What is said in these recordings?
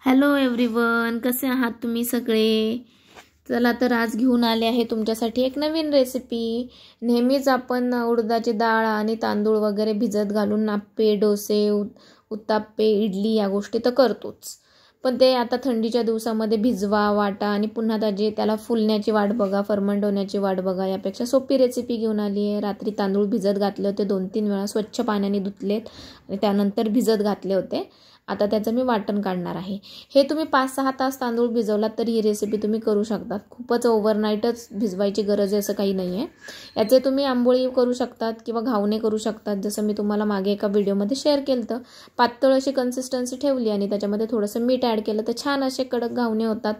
Hello everyone, कसे आहात तुम्ही सगळे? चला तर आज घेऊन आले आहे तुमच्यासाठी एक नवीन रेसिपी। नेहमीच आपण उडदाची डाळ आणि तांदूळ वगैरे भिजत घालून आप्पे, डोसे, उत्ताप्पे, इडली या गोष्टी तर करतोच। पण ते आता थंडीच्या दिवसामध्ये भिजवा, वाटा आणि पुन्हा त्याला फुलण्याची वाट बघा, फर्मंट होण्याची वाट बघा, यापेक्षा सोपी रेसिपी घेऊन आली आहे। रात्री तांदूळ भिजत घातले होते, 2-3 वेळा स्वच्छ पाण्याने धुतलेत आणि त्यानंतर भिजत घातले होते। आता त्याचं मी वाटण काढणार आहे। हे तुम्ही 5-6 तास तांदूळ भिजवलात तरी ही रेसिपी तुम्ही करू शकतात। खूपच ओव्हरनाईटच भिजवायची गरज आहे असं काही नाही आहे। याचे तुम्ही आंबोळी करू शकतात किंवा घावणे करू शकतात, जसं मी तुम्हाला मागे एका व्हिडिओमध्ये शेअर केलं होतं। पातळ अशी कन्सिस्टन्सी ठेवली आणि त्याच्यामध्ये थोडंसं मीठ ॲड केलं तर छान असे कडक घावणे होतात।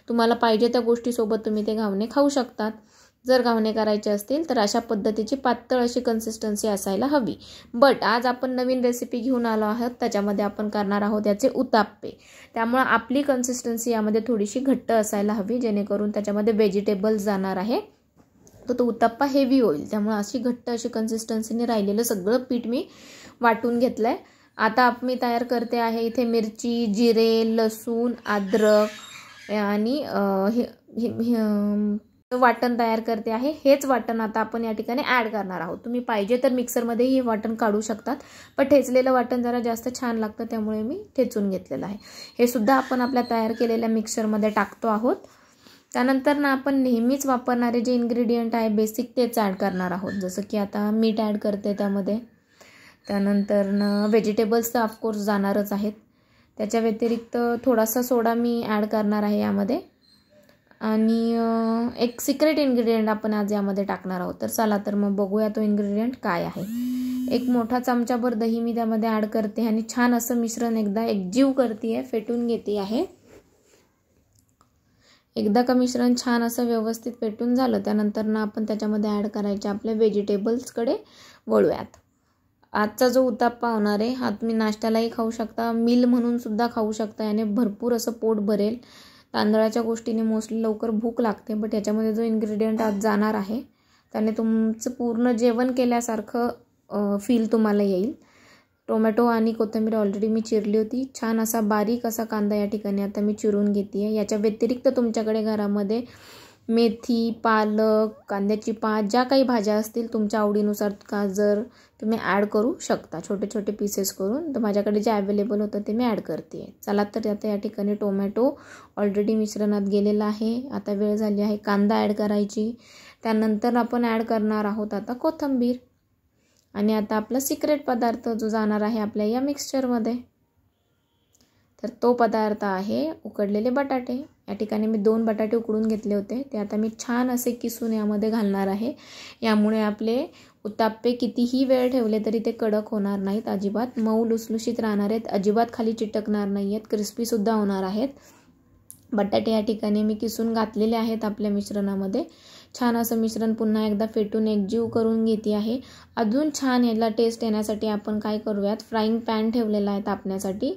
तुम्हाला पाहिजे त्या गोष्टीसोबत तुम्ही ते घावणे खाऊ शकतात। जर घावणे करायचे असतील तर अशा पद्धतीची पातळ अशी कन्सिस्टन्सी असायला हवी। बट आज आपण नवीन रेसिपी घेऊन आलो आहोत, त्याच्यामध्ये आपण करणार आहोत याचे उत्ताप्पे। त्यामुळे आपली कन्सिस्टन्सी यामध्ये थोडीशी घट्ट असायला हवी, जेणेकरून त्याच्यामध्ये व्हेजिटेबल्स जाणार आहे तर तो उत्ताप्पा हेवी होईल। त्यामुळे अशी घट्ट अशी कन्सिस्टन्सीने राहिलेलं सगळं पीठ मी वाटून घेतलंय। आता मी तयार करते आहे इथे मिरची, जिरे, लसूण, अद्रक आणि वाटण तयार करते आहे। हेच वाटण आता आपण या ठिकाणी ॲड करणार आहोत। तुम्ही पाहिजे तर मिक्सरमध्ये हे वाटण काढू शकतात, पण ठेचलेलं वाटण जरा जास्त छान लागतं, त्यामुळे मी ठेचून घेतलेलं आहे। हे सुद्धा आपण आपल्या तयार केलेल्या मिक्सरमध्ये टाकतो आहोत। त्यानंतर ना आपण नेहमीच वापरणारे जे इन्ग्रेडियंट आहे बेसिक तेच ॲड करणार आहोत, जसं की आता मीठ ॲड करते त्यामध्ये। त्यानंतर व्हेजिटेबल्स तर ऑफकोर्स जाणारच आहेत। त्याच्या व्यतिरिक्त थोडासा सोडा मी ॲड करणार आहे यामध्ये आणि एक सिक्रेट इन्ग्रेडियंट आपण आज यामध्ये टाकणार आहोत। तर चला तर मग बघूया तो इन्ग्रेडियंट काय आहे। एक मोठा चमचाभर दही मी त्यामध्ये ॲड करते आणि छान असं मिश्रण एकदा एकजीव करते आहे, फेटून घेते आहे। एकदा का मिश्रण छान असं व्यवस्थित फेटून झालं त्यानंतर आपण त्याच्यामध्ये ॲड करायचे आपल्या व्हेजिटेबल्सकडे वळूयात। आजचा जो उत्ताप्पा होणार आहे हा तुम्ही नाश्त्यालाही खाऊ शकता, मील म्हणून सुद्धा खाऊ शकता। याने भरपूर असं पोट भरेल। तांदळाच्या गोष्टीने मोस्टली लवकर भूक लागते, बट याच्यामध्ये जो इन्ग्रेडियंट आज जाणार आहे त्याने तुमचं पूर्ण जेवण केल्यासारखं फील तुम्हाला येईल। टोमॅटो आणि कोथिंबीर ऑलरेडी मी चिरली होती। छान असा बारीक असा कांदा या ठिकाणी आता मी चिरून घेते आहे। याच्या व्यतिरिक्त तुमच्याकडे घरामध्ये मेथी, पालक, कांद्याची पात, ज्या काही भाज्या असतील तुमच्या आवडीनुसार गाजर तुम्ही ॲड करू शकता छोटे छोटे पीसेस करून। तर माझ्याकडे जे अवेलेबल होतं ते मी ॲड करते आहे। चला तर आता या ठिकाणी टोमॅटो ऑलरेडी मिश्रणात गेलेला आहे। आता वेळ झाली आहे कांदा ॲड करायची। त्यानंतर आपण ॲड करणार आहोत आता कोथिंबीर आणि आता आपला सिक्रेट पदार्थ जो जाणार आहे आपल्या या मिक्सचरमध्ये, तर तो पदार्थ आहे उकडलेले बटाटे। या ठिकाणी मी 2 बटाटे उकडून घेतले होते, ते आता मी छान असे किसून यामध्ये घालणार आहे। यामुळे आपले उत्ताप्पे कितीही वेळ ठेवले तरी ते कडक होणार नाहीत, अजिबात मऊ लुसलुशीत राहणार आहेत, अजिबात खाली चिटकणार नाही आहेत, क्रिस्पीसुद्धा होणार आहेत। बटाटे या ठिकाणी मी किसून घातलेले आहेत आपल्या मिश्रणामध्ये। छान असं मिश्रण पुन्हा एकदा फेटून एकजीव करून घेते आहे। अजून छान याला टेस्ट येण्यासाठी आपण काय करूयात, फ्राईंग पॅन ठेवलेला आहे तापण्यासाठी,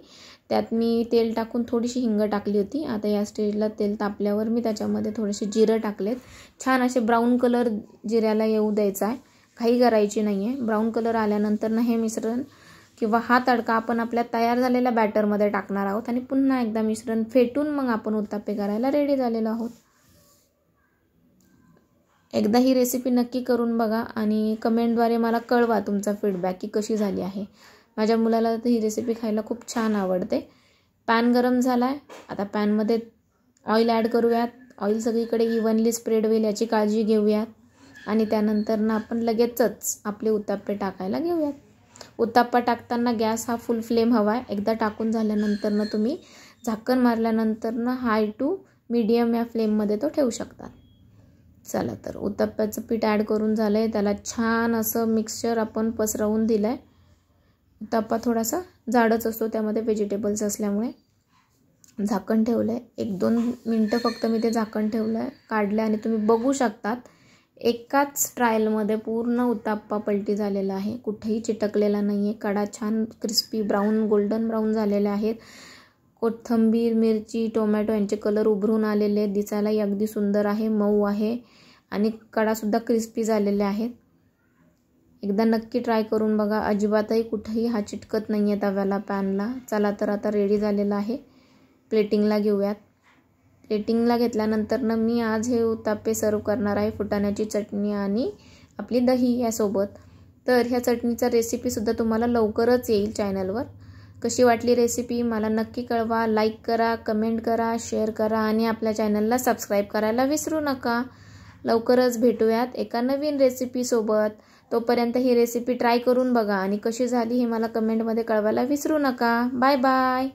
त्यात मी तेल टाकून थोडीशी हिंग टाकली होती। आता या स्टेजला तेल तापल्यावर मी त्याच्यामध्ये थोडेसे जिरं टाकलेत। छान असे ब्राऊन कलर जिऱ्याला येऊ द्यायचा आहे, काही करायची नाही आहे। ब्राऊन कलर आल्यानंतर हे मिश्रण किंवा हा तडका आपण आपल्या तयार झालेल्या बॅटरमध्ये टाकणार आहोत आणि पुन्हा एकदा मिश्रण फेटून मग आपण उत्ताप्पे करायला रेडी झालेलो आहोत। एकदा ही रेसिपी नक्की करून बघा आणि कमेंटद्वारे मला कळवा तुमचा फीडबॅक की कशी झाली आहे। माझ्या मुलाला तर ही रेसिपी खायला खूप छान आवडते। पॅन गरम झाला आहे, आता पॅनमध्ये ऑइल ॲड करूयात। ऑइल सगळीकडे इव्हनली स्प्रेड होईल याची काळजी घेऊयात आणि त्यानंतर आपण लगेचच आपले उत्ताप्पे टाकायला घेऊयात। उत्ताप्पा टाकताना गॅस हा फुल फ्लेम हवा आहे। एकदा टाकून झाल्यानंतर तुम्ही झाकण मारल्यानंतर हाय टू मीडियम या फ्लेममध्ये तो ठेवू शकता। चला तर उत्ताप्प्याचं पीठ ॲड करून झालं आहे, त्याला छान असं मिक्सचर आपण पसरवून दिलं आहे। उत्ताप्पा थोडासा जाडच असतो, त्यामध्ये व्हेजिटेबल्स असल्यामुळे झाकण ठेवलं आहे। 1-2 मिनटं फक्त मी ते झाकण ठेवलं आहे, काढलं आणि तुम्ही बघू शकतात एकाच ट्रायलमध्ये पूर्ण उत्ताप्पा पलटी झालेला आहे, कुठेही चिटकलेला नाही आहे। कडा छान क्रिस्पी ब्राऊन गोल्डन ब्राऊन झालेले आहेत। कोथिंबीर, मिरची, टोमॅटो यांचे कलर उभरून आलेले आहेत, दिसायलाही अगदी सुंदर आहे, मऊ आहे आणि कडासुद्धा क्रिस्पी झालेले आहेत। एकदा नक्की ट्राय करून बघा, अजिबातही कुठेही हा चिटकत नाही आहे तव्याला, पॅनला। चला तर आता रेडी झालेला आहे। प्लेटिंगला घेऊयात. प्लेटिंगला घेतल्यानंतर मी आज हे उत्तापे सर्व करणार आहे फुटाण्याची चटणी आणि आपली दही यासोबत. तर ह्या चटणीचा रेसिपीसुद्धा तुम्हाला लवकरच येईल चॅनलवर. कशी वाटली रेसिपी मला नक्की कळवा. लाईक करा, कमेंट करा, शेअर करा आणि आपल्या चॅनलला सबस्क्राईब करायला विसरू नका. लवकरच भेटूयात एका नवीन रेसिपीसोबत. तोपर्यंत ही रेसिपी ट्राय करून बघा आणि कशी झाली हे मला कमेंटमध्ये कळवायला विसरू नका. Bye bye.